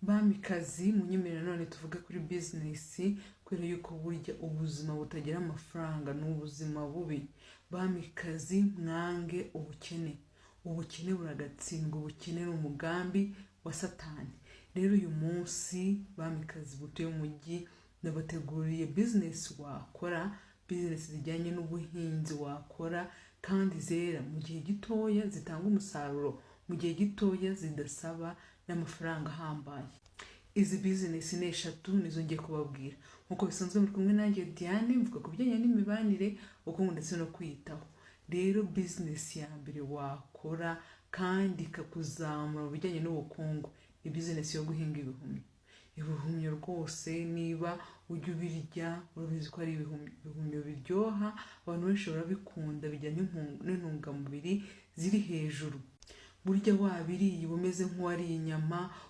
Bamikazi munyemerera none tuvuge kuri business kubera yuko burya ubuzima butagira amafaranga ni ubuzima bubi. Bamikazi mwange ubukene. Ubukene buragatsindwa, ubukene ni umugambi wa satani. Rero uyu munsi bamikazi butuye mu mujyi nabateguriye business wakora, business zijyanye n'ubuhinzi wakora kandi zera mu gihe gitoya, zitanga umusaruro mu gihe gitoya, zidasaba n'amafaranga ahambaye. Izi business ni eshatu nizo ngiye kubabwira. Nkuko bisanzwe muri kumwe nanjye Diane, mvuga ku bijyanye n'imibanire, ubukungu ndetse no kwiyitaho. Rero business ya mbere wakora kandi ikakuzamura mu bijyanye n'ubukungu ni business yo guhinga ibihumyo. Ibihumyo rwose niba ujya ubirya urabizi ko ari ibihumyo biryoha, abantu benshi barabikunda, bijya n'intungamubiri ziri hejuru. Burya wabiriye uba umeze nk'uwariye inyama,